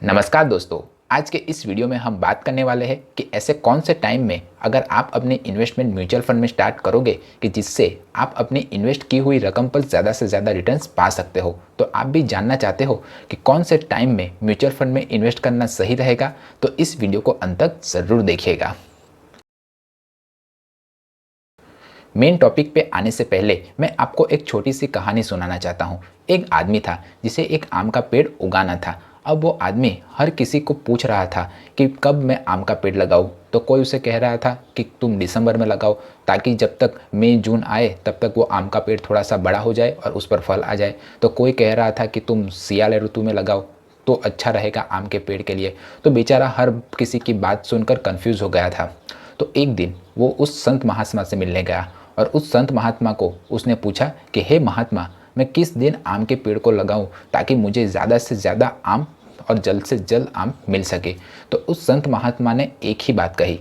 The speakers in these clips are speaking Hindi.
नमस्कार दोस्तों। आज के इस वीडियो में हम बात करने वाले हैं कि ऐसे कौन से टाइम में अगर आप अपनी इन्वेस्टमेंट म्यूचुअल फंड में स्टार्ट करोगे कि जिससे आप अपनी इन्वेस्ट की हुई रकम पर ज़्यादा से ज़्यादा रिटर्न्स पा सकते हो। तो आप भी जानना चाहते हो कि कौन से टाइम में म्यूचुअल फंड में इन्वेस्ट करना सही रहेगा, तो इस वीडियो को अंत तक ज़रूर देखिएगा। मेन टॉपिक पे आने से पहले मैं आपको एक छोटी सी कहानी सुनाना चाहता हूँ। एक आदमी था जिसे एक आम का पेड़ उगाना था। अब वो आदमी हर किसी को पूछ रहा था कि कब मैं आम का पेड़ लगाऊं। तो कोई उसे कह रहा था कि तुम दिसंबर में लगाओ, ताकि जब तक मई जून आए तब तक वो आम का पेड़ थोड़ा सा बड़ा हो जाए और उस पर फल आ जाए। तो कोई कह रहा था कि तुम सियाले ऋतु में लगाओ तो अच्छा रहेगा आम के पेड़ के लिए। तो बेचारा हर किसी की बात सुनकर कंफ्यूज हो गया था। तो एक दिन वो उस संत महात्मा से मिलने गया और उस संत महात्मा को उसने पूछा कि हे महात्मा, मैं किस दिन आम के पेड़ को लगाऊं ताकि मुझे ज़्यादा से ज़्यादा आम और जल्द से जल्द आम मिल सके। तो उस संत महात्मा ने एक ही बात कही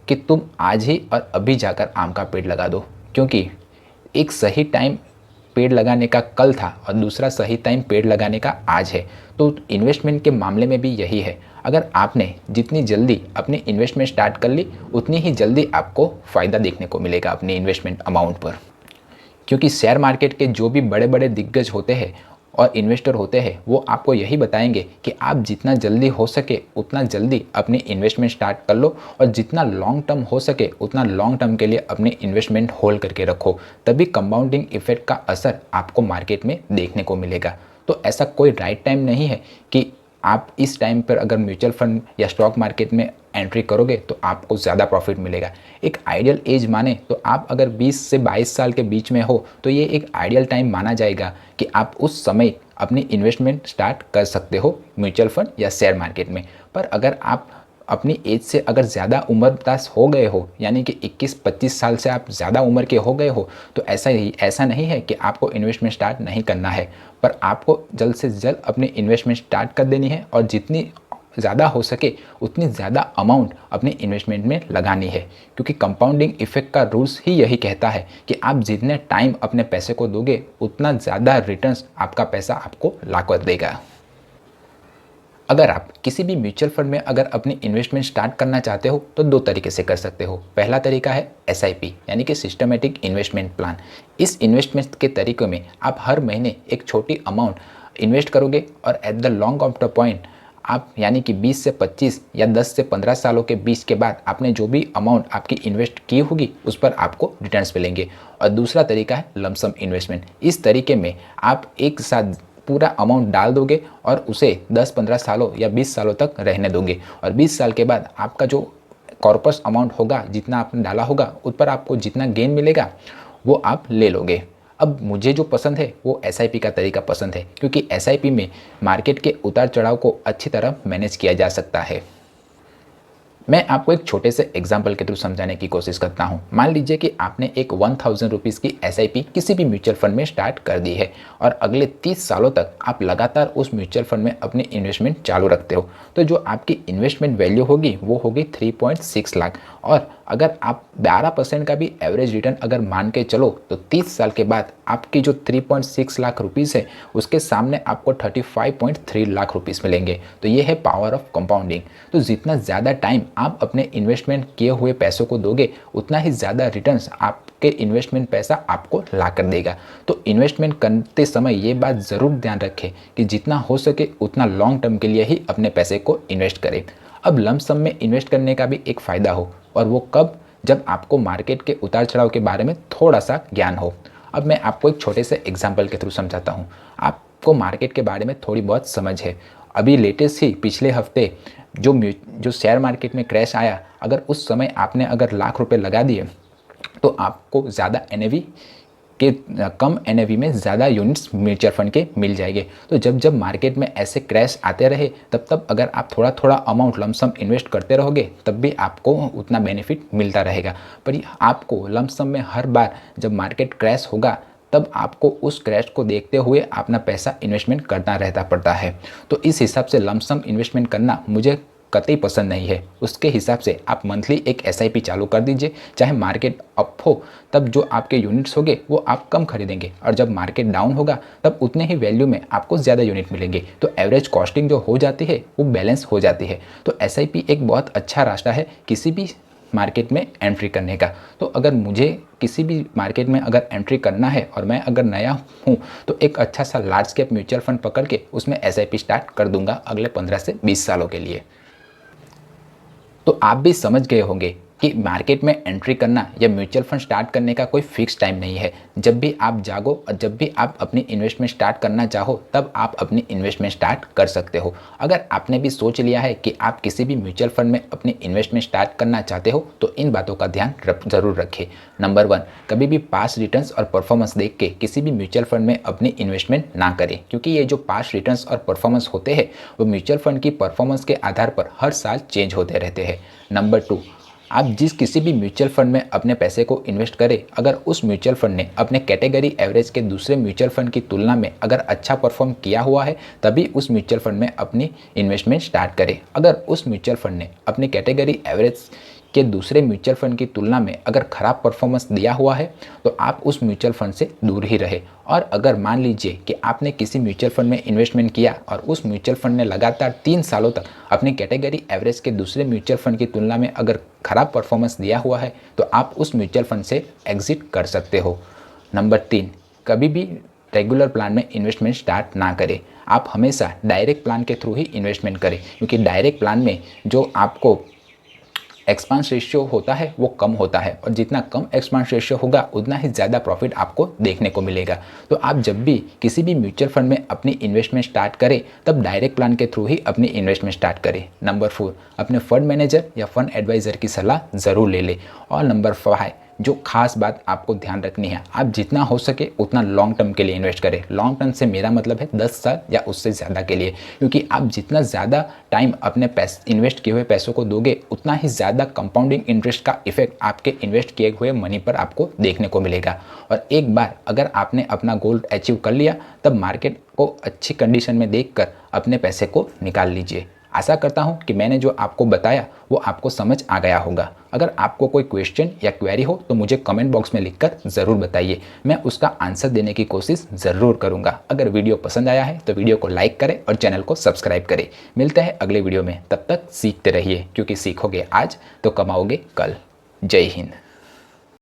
कि तुम आज ही और अभी जाकर आम का पेड़ लगा दो, क्योंकि एक सही टाइम पेड़ लगाने का कल था और दूसरा सही टाइम पेड़ लगाने का आज है। तो इन्वेस्टमेंट के मामले में भी यही है। अगर आपने जितनी जल्दी अपनी इन्वेस्टमेंट स्टार्ट कर ली, उतनी ही जल्दी आपको फ़ायदा देखने को मिलेगा अपनी इन्वेस्टमेंट अमाउंट पर। क्योंकि शेयर मार्केट के जो भी बड़े बड़े दिग्गज होते हैं और इन्वेस्टर होते हैं, वो आपको यही बताएंगे कि आप जितना जल्दी हो सके उतना जल्दी अपनी इन्वेस्टमेंट स्टार्ट कर लो और जितना लॉन्ग टर्म हो सके उतना लॉन्ग टर्म के लिए अपनी इन्वेस्टमेंट होल्ड करके रखो। तभी कंपाउंडिंग इफेक्ट का असर आपको मार्केट में देखने को मिलेगा। तो ऐसा कोई राइट टाइम नहीं है कि आप इस टाइम पर अगर म्यूचुअल फंड या स्टॉक मार्केट में एंट्री करोगे तो आपको ज़्यादा प्रॉफिट मिलेगा। एक आइडियल एज माने तो आप अगर 20 से 22 साल के बीच में हो तो ये एक आइडियल टाइम माना जाएगा कि आप उस समय अपनी इन्वेस्टमेंट स्टार्ट कर सकते हो म्यूचुअल फंड या शेयर मार्केट में। पर अगर आप अपनी एज से अगर ज़्यादा उम्रदराज हो गए हो, यानी कि 21-25 साल से आप ज़्यादा उम्र के हो गए हो, तो ऐसा नहीं है कि आपको इन्वेस्टमेंट स्टार्ट नहीं करना है, पर आपको जल्द से जल्द अपनी इन्वेस्टमेंट स्टार्ट कर देनी है और जितनी ज़्यादा हो सके उतनी ज़्यादा अमाउंट अपनी इन्वेस्टमेंट में लगानी है। क्योंकि कंपाउंडिंग इफेक्ट का रूल्स ही यही कहता है कि आप जितने टाइम अपने पैसे को दोगे उतना ज़्यादा रिटर्न्स आपका पैसा आपको लाकर देगा। अगर आप किसी भी म्यूचुअल फंड में अगर अपनी इन्वेस्टमेंट स्टार्ट करना चाहते हो तो दो तरीके से कर सकते हो। पहला तरीका है एसआईपी, यानी कि सिस्टमेटिक इन्वेस्टमेंट प्लान। इस इन्वेस्टमेंट के तरीकों में आप हर महीने एक छोटी अमाउंट इन्वेस्ट करोगे और at the long off the point आप, यानी कि 20 से 25 या 10 से 15 सालों के बीच के बाद आपने जो भी अमाउंट आपकी इन्वेस्ट की होगी उस पर आपको रिटर्न्स मिलेंगे। और दूसरा तरीका है लमसम इन्वेस्टमेंट। इस तरीके में आप एक साथ पूरा अमाउंट डाल दोगे और उसे 10-15 सालों या 20 सालों तक रहने दोगे और 20 साल के बाद आपका जो कॉर्पस अमाउंट होगा, जितना आपने डाला होगा, उस पर आपको जितना गेन मिलेगा वो आप ले लोगे। अब मुझे जो पसंद है वो एसआईपी का तरीका पसंद है, क्योंकि एसआईपी में मार्केट के उतार चढ़ाव को अच्छी तरह मैनेज किया जा सकता है। मैं आपको एक छोटे से एग्जाम्पल के थ्रू समझाने की कोशिश करता हूं। मान लीजिए कि आपने एक 1000 रुपीज़ की एसआईपी किसी भी म्यूचुअल फंड में स्टार्ट कर दी है और अगले 30 सालों तक आप लगातार उस म्यूचुअल फंड में अपनी इन्वेस्टमेंट चालू रखते हो। तो जो आपकी इन्वेस्टमेंट वैल्यू होगी वो होगी 3.6 लाख। और अगर आप 12% का भी एवरेज रिटर्न अगर मान के चलो तो 30 साल के बाद आपकी जो 3.6 लाख रुपीज़ है उसके सामने आपको 35.3 लाख रुपीज़ मिलेंगे। तो ये है पावर ऑफ कंपाउंडिंग। तो जितना ज़्यादा टाइम आप अपने इन्वेस्टमेंट किए हुए पैसों को दोगे उतना ही ज़्यादा रिटर्न्स आपके इन्वेस्टमेंट पैसा आपको ला कर देगा। तो इन्वेस्टमेंट करते समय ये बात ज़रूर ध्यान रखें कि जितना हो सके उतना लॉन्ग टर्म के लिए ही अपने पैसे को इन्वेस्ट करें। अब लंप सम में इन्वेस्ट करने का भी एक फ़ायदा हो, और वो कब? जब आपको मार्केट के उतार चढ़ाव के बारे में थोड़ा सा ज्ञान हो। अब मैं आपको एक छोटे से एग्जाम्पल के थ्रू समझाता हूँ। आपको मार्केट के बारे में थोड़ी बहुत समझ है। अभी लेटेस्ट ही पिछले हफ्ते जो शेयर मार्केट में क्रैश आया, अगर उस समय आपने अगर लाख रुपए लगा दिए तो आपको ज़्यादा एनएवी के कम एनएवी में ज़्यादा यूनिट्स म्यूचुअल फंड के मिल जाएंगे। तो जब मार्केट में ऐसे क्रैश आते रहे तब अगर आप थोड़ा थोड़ा अमाउंट लमसम इन्वेस्ट करते रहोगे तब भी आपको उतना बेनिफिट मिलता रहेगा। पर आपको लमसम में हर बार जब मार्केट क्रैश होगा तब आपको उस क्रैश को देखते हुए अपना पैसा इन्वेस्टमेंट करना रहता पड़ता है। तो इस हिसाब से लमसम इन्वेस्टमेंट करना मुझे कतई पसंद नहीं है। उसके हिसाब से आप मंथली एक एसआईपी चालू कर दीजिए। चाहे मार्केट अप हो तब जो आपके यूनिट्स होंगे वो आप कम खरीदेंगे, और जब मार्केट डाउन होगा तब उतने ही वैल्यू में आपको ज़्यादा यूनिट मिलेंगे। तो एवरेज कॉस्टिंग जो हो जाती है वो बैलेंस हो जाती है। तो एसआईपी एक बहुत अच्छा रास्ता है किसी भी मार्केट में एंट्री करने का। तो अगर मुझे किसी भी मार्केट में अगर एंट्री करना है और मैं अगर नया हूँ तो एक अच्छा सा लार्ज कैप म्यूचुअल फंड पकड़ के उसमें एसआईपी स्टार्ट कर दूंगा अगले 15 से 20 सालों के लिए। तो आप भी समझ गए होंगे कि मार्केट में एंट्री करना या म्यूचुअल फंड स्टार्ट करने का कोई फिक्स टाइम नहीं है। जब भी आप जागो और जब भी आप अपनी इन्वेस्टमेंट स्टार्ट करना चाहो तब आप अपनी इन्वेस्टमेंट स्टार्ट कर सकते हो। अगर आपने भी सोच लिया है कि आप किसी भी म्यूचुअल फंड में अपनी इन्वेस्टमेंट स्टार्ट करना चाहते हो तो इन बातों का ध्यान जरूर रखें। नंबर 1, कभी भी पास्ट रिटर्न्स और परफॉर्मेंस देख के किसी भी म्यूचुअल फंड में अपनी इन्वेस्टमेंट ना करें, क्योंकि ये जो पास्ट रिटर्न्स और परफॉर्मेंस होते हैं वो म्यूचुअल फंड की परफॉर्मेंस के आधार पर हर साल चेंज होते रहते हैं। नंबर 2, आप जिस किसी भी म्यूचुअल फंड में अपने पैसे को इन्वेस्ट करें, अगर उस म्यूचुअल फंड ने अपने कैटेगरी एवरेज के दूसरे म्यूचुअल फंड की तुलना में अगर अच्छा परफॉर्म किया हुआ है तभी उस म्यूचुअल फंड में अपनी इन्वेस्टमेंट स्टार्ट करें। अगर उस म्यूचुअल फंड ने अपनी कैटेगरी एवरेज के दूसरे म्यूचुअल फंड की तुलना में अगर ख़राब परफॉर्मेंस दिया हुआ है तो आप उस म्यूचुअल फंड से दूर ही रहे। और अगर मान लीजिए कि आपने किसी म्यूचुअल फंड में इन्वेस्टमेंट किया और उस म्यूचुअल फंड ने लगातार 3 सालों तक अपनी कैटेगरी एवरेज के दूसरे म्यूचुअल फंड की तुलना में अगर ख़राब परफॉर्मेंस दिया हुआ है तो आप उस म्यूचुअल फंड से एग्जिट कर सकते हो। नंबर 3, कभी भी रेगुलर प्लान में इन्वेस्टमेंट स्टार्ट ना करें। आप हमेशा डायरेक्ट प्लान के थ्रू ही इन्वेस्टमेंट करें, क्योंकि डायरेक्ट प्लान में जो आपको एक्सपांस रेशियो होता है वो कम होता है, और जितना कम एक्सपांस रेशियो होगा उतना ही ज़्यादा प्रॉफिट आपको देखने को मिलेगा। तो आप जब भी किसी भी म्यूचुअल फंड में अपनी इन्वेस्टमेंट स्टार्ट करें तब डायरेक्ट प्लान के थ्रू ही अपनी इन्वेस्टमेंट स्टार्ट करें। नंबर 4, अपने फंड मैनेजर या फंड एडवाइज़र की सलाह ज़रूर ले लें। और नंबर 5, जो खास बात आपको ध्यान रखनी है, आप जितना हो सके उतना लॉन्ग टर्म के लिए इन्वेस्ट करें। लॉन्ग टर्म से मेरा मतलब है 10 साल या उससे ज़्यादा के लिए, क्योंकि आप जितना ज़्यादा टाइम अपने इन्वेस्ट किए हुए पैसों को दोगे उतना ही ज़्यादा कंपाउंडिंग इंटरेस्ट का इफेक्ट आपके इन्वेस्ट किए हुए मनी पर आपको देखने को मिलेगा। और एक बार अगर आपने अपना गोल अचीव कर लिया तब मार्केट को अच्छी कंडीशन में देखकर अपने पैसे को निकाल लीजिए। आशा करता हूं कि मैंने जो आपको बताया वो आपको समझ आ गया होगा। अगर आपको कोई क्वेश्चन या क्वेरी हो तो मुझे कमेंट बॉक्स में लिखकर ज़रूर बताइए, मैं उसका आंसर देने की कोशिश ज़रूर करूंगा। अगर वीडियो पसंद आया है तो वीडियो को लाइक करें और चैनल को सब्सक्राइब करें। मिलते हैं अगले वीडियो में, तब तक सीखते रहिए, क्योंकि सीखोगे आज तो कमाओगे कल। जय हिंद।